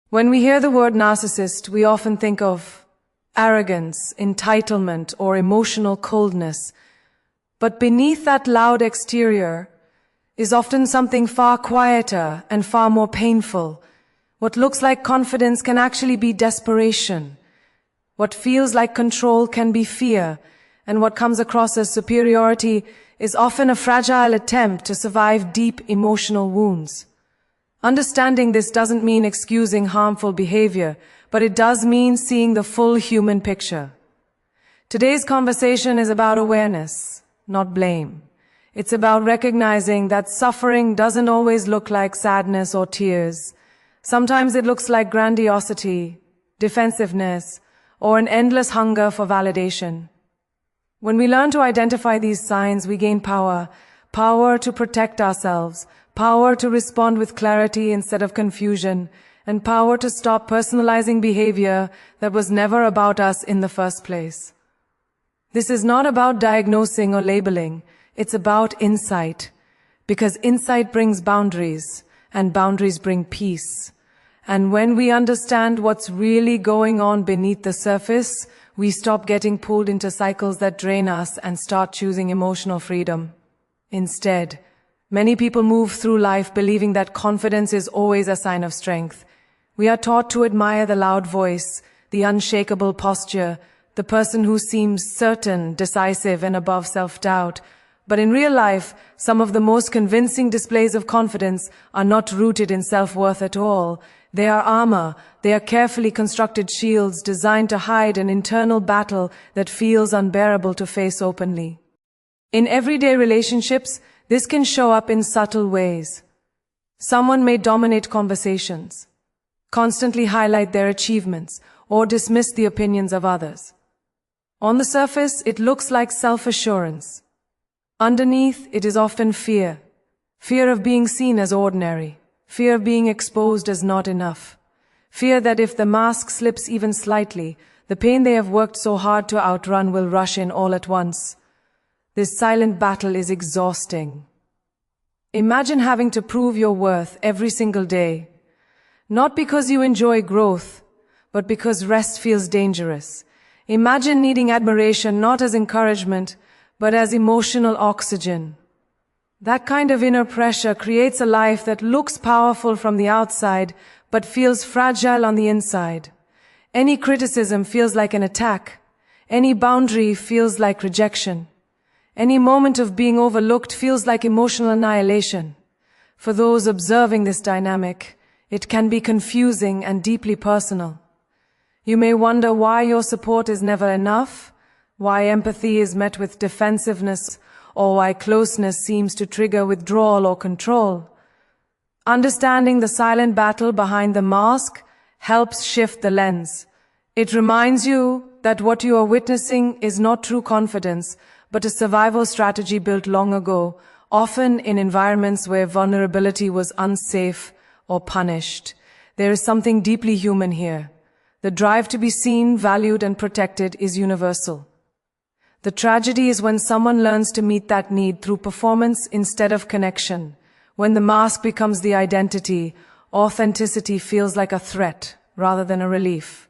When we hear the word narcissist, we often think of arrogance, entitlement, or emotional coldness. But beneath that loud exterior is often something far quieter and far more painful. What looks like confidence can actually be desperation. What feels like control can be fear, and what comes across as superiority is often a fragile attempt to survive deep emotional wounds. Understanding this doesn't mean excusing harmful behavior, but it does mean seeing the full human picture. Today's conversation is about awareness, not blame. It's about recognizing that suffering doesn't always look like sadness or tears. Sometimes it looks like grandiosity, defensiveness, or an endless hunger for validation. When we learn to identify these signs, we gain power. Power to protect ourselves, power to respond with clarity instead of confusion, and power to stop personalizing behavior that was never about us in the first place. This is not about diagnosing or labeling. It's about insight, because insight brings boundaries, and boundaries bring peace. And when we understand what's really going on beneath the surface, we stop getting pulled into cycles that drain us and start choosing emotional freedom. Instead, many people move through life believing that confidence is always a sign of strength. We are taught to admire the loud voice, the unshakable posture, the person who seems certain, decisive, and above self-doubt. But in real life, some of the most convincing displays of confidence are not rooted in self-worth at all. They are armor. They are carefully constructed shields designed to hide an internal battle that feels unbearable to face openly. In everyday relationships, this can show up in subtle ways. Someone may dominate conversations, constantly highlight their achievements, or dismiss the opinions of others. On the surface, it looks like self-assurance. Underneath, it is often fear. Fear of being seen as ordinary. Fear of being exposed as not enough. Fear that if the mask slips even slightly, the pain they have worked so hard to outrun will rush in all at once. This silent battle is exhausting. Imagine having to prove your worth every single day. Not because you enjoy growth, but because rest feels dangerous. Imagine needing admiration not as encouragement, but as emotional oxygen. That kind of inner pressure creates a life that looks powerful from the outside, but feels fragile on the inside. Any criticism feels like an attack. Any boundary feels like rejection. Any moment of being overlooked feels like emotional annihilation. For those observing this dynamic, it can be confusing and deeply personal. You may wonder why your support is never enough, why empathy is met with defensiveness, or why closeness seems to trigger withdrawal or control. Understanding the silent battle behind the mask helps shift the lens. It reminds you that what you are witnessing is not true confidence, but a survival strategy built long ago, often in environments where vulnerability was unsafe or punished. There is something deeply human here. The drive to be seen, valued, and protected is universal. The tragedy is when someone learns to meet that need through performance instead of connection. When the mask becomes the identity, authenticity feels like a threat rather than a relief.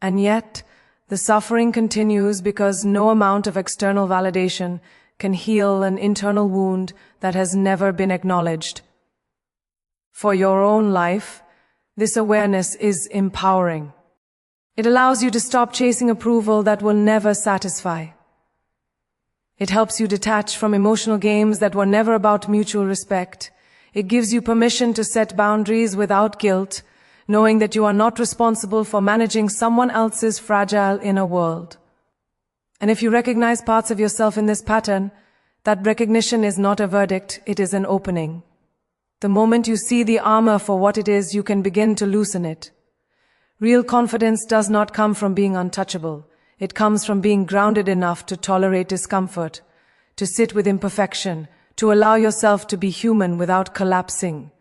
And yet, the suffering continues because no amount of external validation can heal an internal wound that has never been acknowledged. For your own life, this awareness is empowering. It allows you to stop chasing approval that will never satisfy. It helps you detach from emotional games that were never about mutual respect. It gives you permission to set boundaries without guilt, knowing that you are not responsible for managing someone else's fragile inner world. And if you recognize parts of yourself in this pattern, that recognition is not a verdict, it is an opening. The moment you see the armor for what it is, you can begin to loosen it. Real confidence does not come from being untouchable. It comes from being grounded enough to tolerate discomfort, to sit with imperfection, to allow yourself to be human without collapsing.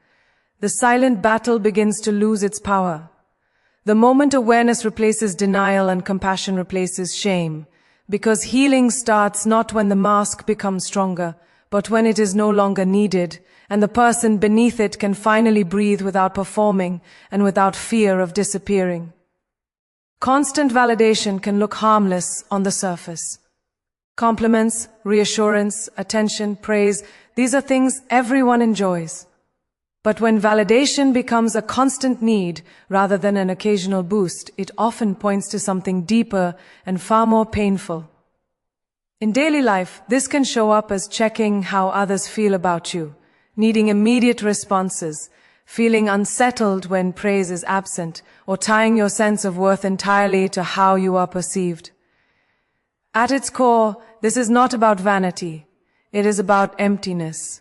The silent battle begins to lose its power. The moment awareness replaces denial and compassion replaces shame, because healing starts not when the mask becomes stronger, but when it is no longer needed, and the person beneath it can finally breathe without performing and without fear of disappearing. Constant validation can look harmless on the surface. Compliments, reassurance, attention, praise, these are things everyone enjoys. But when validation becomes a constant need rather than an occasional boost, it often points to something deeper and far more painful. In daily life, this can show up as checking how others feel about you, needing immediate responses, feeling unsettled when praise is absent, or tying your sense of worth entirely to how you are perceived. At its core, this is not about vanity. It is about emptiness.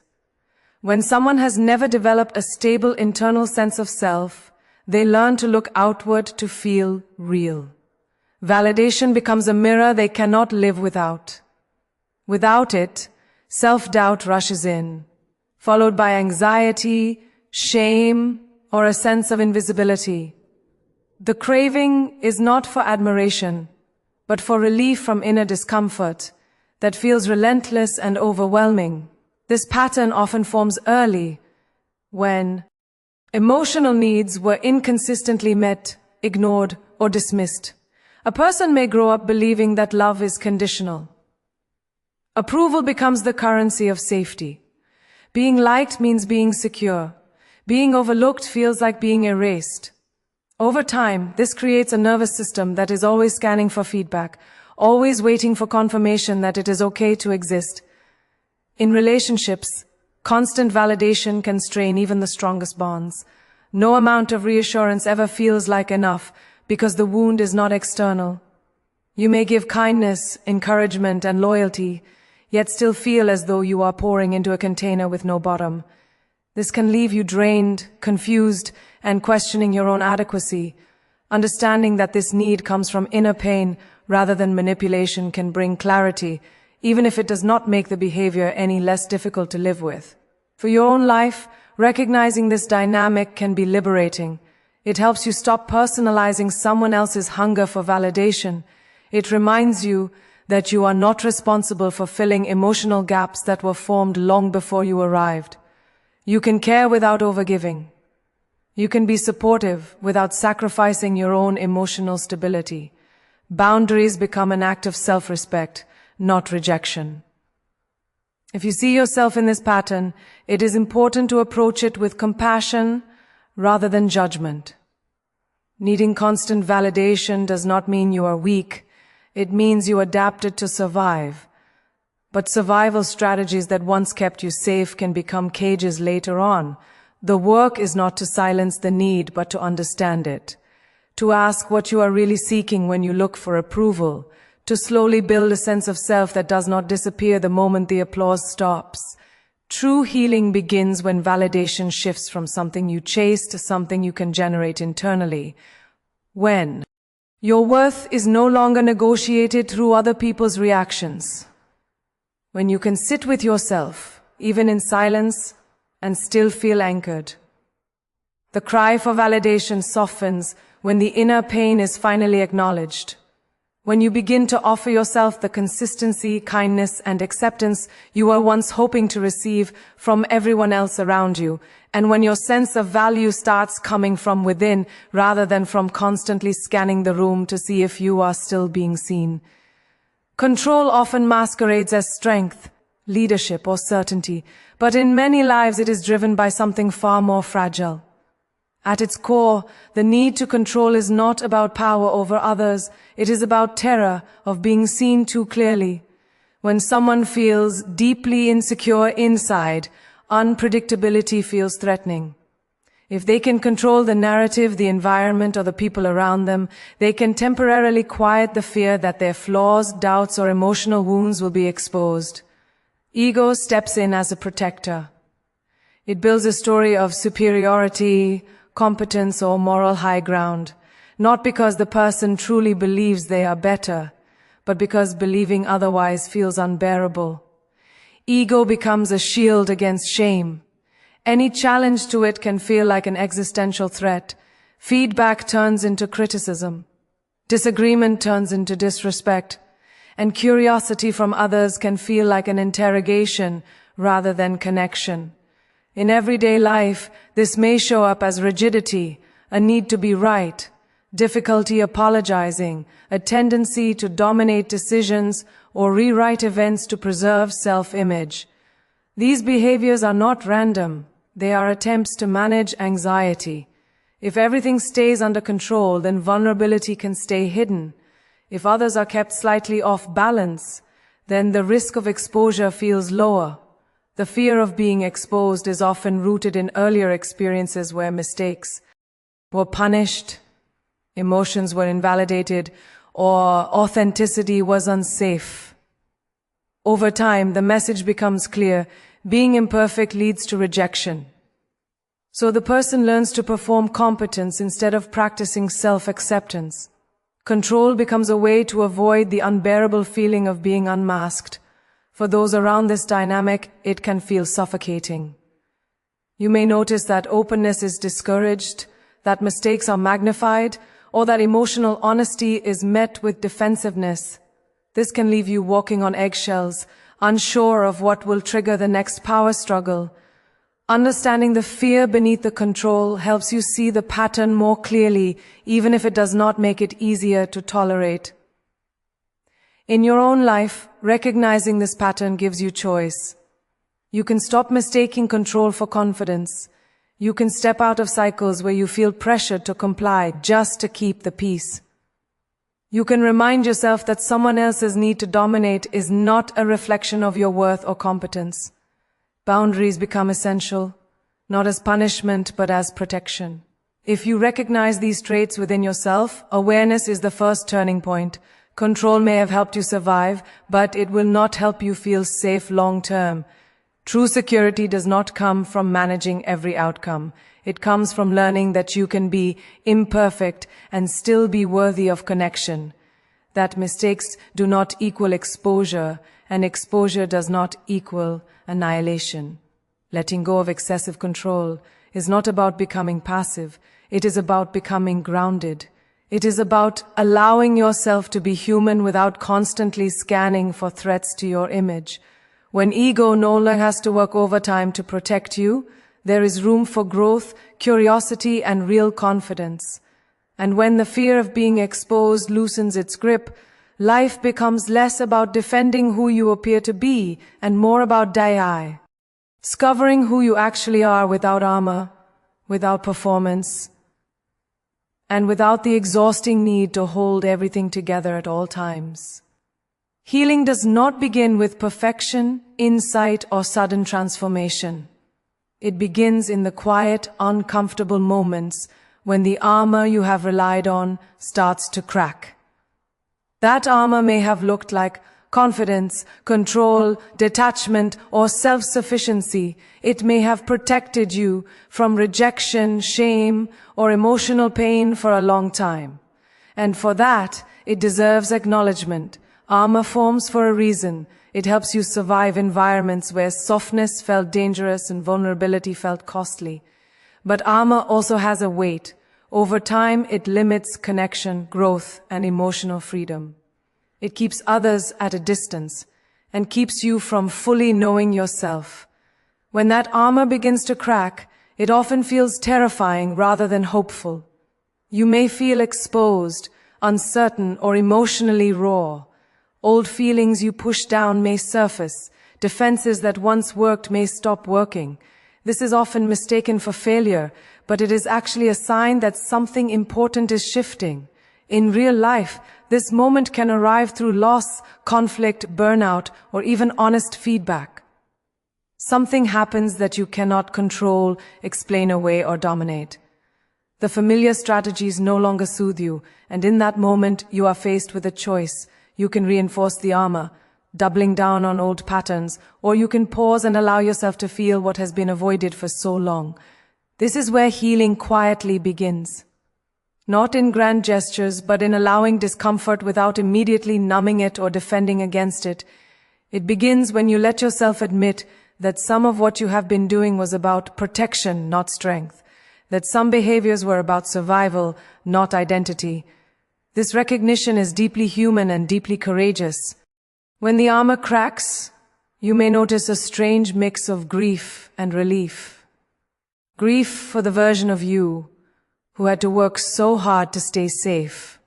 When someone has never developed a stable internal sense of self, they learn to look outward to feel real. Validation becomes a mirror they cannot live without. Without it, self-doubt rushes in, followed by anxiety, shame, or a sense of invisibility. The craving is not for admiration, but for relief from inner discomfort that feels relentless and overwhelming. This pattern often forms early, when emotional needs were inconsistently met, ignored, or dismissed. A person may grow up believing that love is conditional. Approval becomes the currency of safety. Being liked means being secure. Being overlooked feels like being erased. Over time, this creates a nervous system that is always scanning for feedback, always waiting for confirmation that it is okay to exist. In relationships, constant validation can strain even the strongest bonds. No amount of reassurance ever feels like enough because the wound is not external. You may give kindness, encouragement, and loyalty, yet still feel as though you are pouring into a container with no bottom. This can leave you drained, confused, and questioning your own adequacy. Understanding that this need comes from inner pain rather than manipulation can bring clarity, even if it does not make the behavior any less difficult to live with. For your own life, recognizing this dynamic can be liberating. It helps you stop personalizing someone else's hunger for validation. It reminds you that you are not responsible for filling emotional gaps that were formed long before you arrived. You can care without overgiving. You can be supportive without sacrificing your own emotional stability. Boundaries become an act of self-respect, not rejection. If you see yourself in this pattern, it is important to approach it with compassion rather than judgment. Needing constant validation does not mean you are weak. It means you adapted to survive. But survival strategies that once kept you safe can become cages later on. The work is not to silence the need, but to understand it. To ask what you are really seeking when you look for approval. To slowly build a sense of self that does not disappear the moment the applause stops. True healing begins when validation shifts from something you chase to something you can generate internally. When your worth is no longer negotiated through other people's reactions. When you can sit with yourself, even in silence, and still feel anchored. The cry for validation softens when the inner pain is finally acknowledged. When you begin to offer yourself the consistency, kindness, and acceptance you were once hoping to receive from everyone else around you, and when your sense of value starts coming from within rather than from constantly scanning the room to see if you are still being seen. Control often masquerades as strength, leadership, or certainty, but in many lives it is driven by something far more fragile. At its core, the need to control is not about power over others, it is about terror of being seen too clearly. When someone feels deeply insecure inside, unpredictability feels threatening. If they can control the narrative, the environment, or the people around them, they can temporarily quiet the fear that their flaws, doubts, or emotional wounds will be exposed. Ego steps in as a protector. It builds a story of superiority, competence, or moral high ground, not because the person truly believes they are better, but because believing otherwise feels unbearable. Ego becomes a shield against shame. Any challenge to it can feel like an existential threat. Feedback turns into criticism. Disagreement turns into disrespect. And curiosity from others can feel like an interrogation rather than connection. In everyday life, this may show up as rigidity, a need to be right, difficulty apologizing, a tendency to dominate decisions or rewrite events to preserve self-image. These behaviors are not random. They are attempts to manage anxiety. If everything stays under control, then vulnerability can stay hidden. If others are kept slightly off balance, then the risk of exposure feels lower. The fear of being exposed is often rooted in earlier experiences where mistakes were punished, emotions were invalidated, or authenticity was unsafe. Over time, the message becomes clear: being imperfect leads to rejection. So the person learns to perform competence instead of practicing self-acceptance. Control becomes a way to avoid the unbearable feeling of being unmasked. For those around this dynamic, it can feel suffocating. You may notice that openness is discouraged, that mistakes are magnified, or that emotional honesty is met with defensiveness. This can leave you walking on eggshells, unsure of what will trigger the next power struggle. Understanding the fear beneath the control helps you see the pattern more clearly, even if it does not make it easier to tolerate. In your own life, recognizing this pattern gives you choice. You can stop mistaking control for confidence. You can step out of cycles where you feel pressured to comply just to keep the peace. You can remind yourself that someone else's need to dominate is not a reflection of your worth or competence. Boundaries become essential, not as punishment but as protection. If you recognize these traits within yourself, awareness is the first turning point. Control may have helped you survive, but it will not help you feel safe long-term. True security does not come from managing every outcome. It comes from learning that you can be imperfect and still be worthy of connection. That mistakes do not equal exposure, and exposure does not equal annihilation. Letting go of excessive control is not about becoming passive. It is about becoming grounded. It is about allowing yourself to be human without constantly scanning for threats to your image. When ego no longer has to work overtime to protect you, there is room for growth, curiosity, and real confidence. And when the fear of being exposed loosens its grip, life becomes less about defending who you appear to be and more about discovering who you actually are without armor, without performance, and without the exhausting need to hold everything together at all times. Healing does not begin with perfection, insight, or sudden transformation. It begins in the quiet, uncomfortable moments when the armor you have relied on starts to crack. That armor may have looked like confidence, control, detachment, or self-sufficiency. It may have protected you from rejection, shame, or emotional pain for a long time. And for that, it deserves acknowledgement. Armor forms for a reason. It helps you survive environments where softness felt dangerous and vulnerability felt costly. But armor also has a weight. Over time, it limits connection, growth, and emotional freedom. It keeps others at a distance and keeps you from fully knowing yourself. When that armor begins to crack, it often feels terrifying rather than hopeful. You may feel exposed, uncertain, or emotionally raw. Old feelings you push down may surface. Defenses that once worked may stop working. This is often mistaken for failure, but it is actually a sign that something important is shifting. In real life, this moment can arrive through loss, conflict, burnout, or even honest feedback. Something happens that you cannot control, explain away, or dominate. The familiar strategies no longer soothe you, and in that moment, you are faced with a choice. You can reinforce the armor, doubling down on old patterns, or you can pause and allow yourself to feel what has been avoided for so long. This is where healing quietly begins. Not in grand gestures, but in allowing discomfort without immediately numbing it or defending against it. It begins when you let yourself admit that some of what you have been doing was about protection, not strength. That some behaviors were about survival, not identity. This recognition is deeply human and deeply courageous. When the armor cracks, you may notice a strange mix of grief and relief. Grief for the version of you who had to work so hard to stay safe.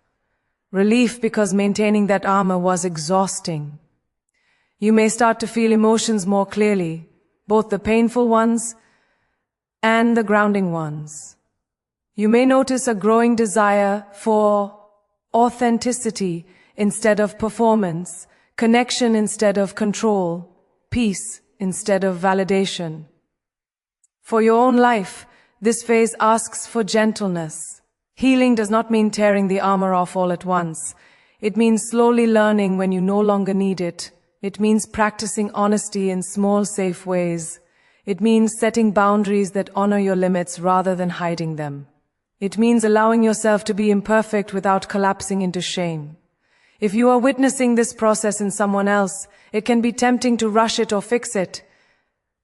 Relief because maintaining that armor was exhausting. You may start to feel emotions more clearly, both the painful ones and the grounding ones. You may notice a growing desire for authenticity instead of performance, connection instead of control, peace instead of validation. For your own life, this phase asks for gentleness. Healing does not mean tearing the armor off all at once. It means slowly learning when you no longer need it. It means practicing honesty in small, safe ways. It means setting boundaries that honor your limits rather than hiding them. It means allowing yourself to be imperfect without collapsing into shame. If you are witnessing this process in someone else, it can be tempting to rush it or fix it.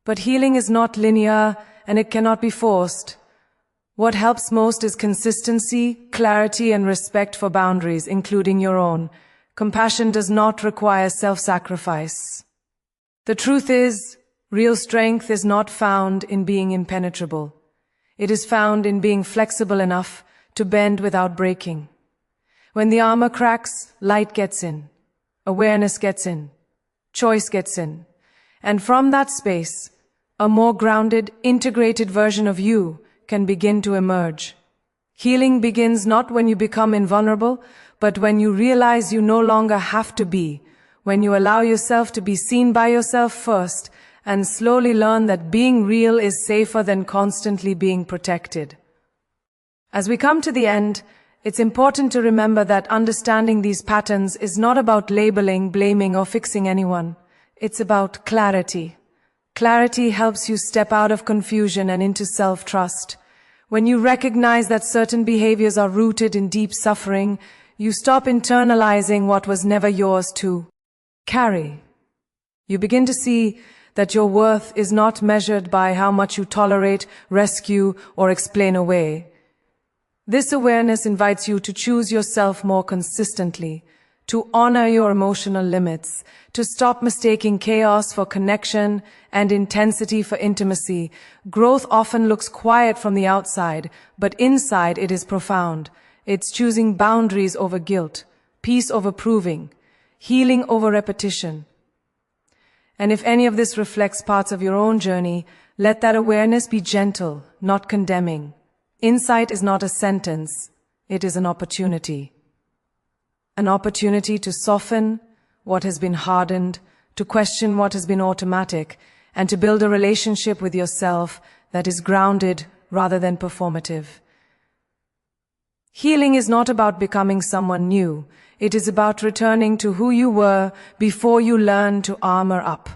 But healing is not linear, and it cannot be forced. What helps most is consistency, clarity, and respect for boundaries, including your own. Compassion does not require self-sacrifice. The truth is, real strength is not found in being impenetrable. It is found in being flexible enough to bend without breaking. When the armor cracks, light gets in, awareness gets in, choice gets in, and from that space, a more grounded, integrated version of you can begin to emerge. Healing begins not when you become invulnerable, but when you realize you no longer have to be, when you allow yourself to be seen by yourself first, and slowly learn that being real is safer than constantly being protected. As we come to the end, it's important to remember that understanding these patterns is not about labeling, blaming, or fixing anyone. It's about clarity. Clarity helps you step out of confusion and into self-trust. When you recognize that certain behaviors are rooted in deep suffering, you stop internalizing what was never yours to carry. You begin to see that your worth is not measured by how much you tolerate, rescue, or explain away. This awareness invites you to choose yourself more consistently, to honor your emotional limits, to stop mistaking chaos for connection and intensity for intimacy. Growth often looks quiet from the outside, but inside it is profound. It's choosing boundaries over guilt, peace over proving, healing over repetition. And if any of this reflects parts of your own journey, let that awareness be gentle, not condemning. Insight is not a sentence, it is an opportunity. An opportunity to soften what has been hardened, to question what has been automatic, and to build a relationship with yourself that is grounded rather than performative. Healing is not about becoming someone new. It is about returning to who you were before you learned to armor up.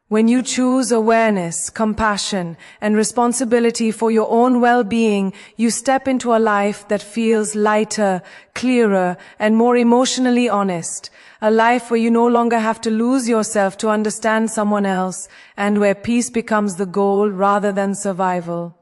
When you choose awareness, compassion, and responsibility for your own well-being, you step into a life that feels lighter, clearer, and more emotionally honest. A life where you no longer have to lose yourself to understand someone else, and where peace becomes the goal rather than survival.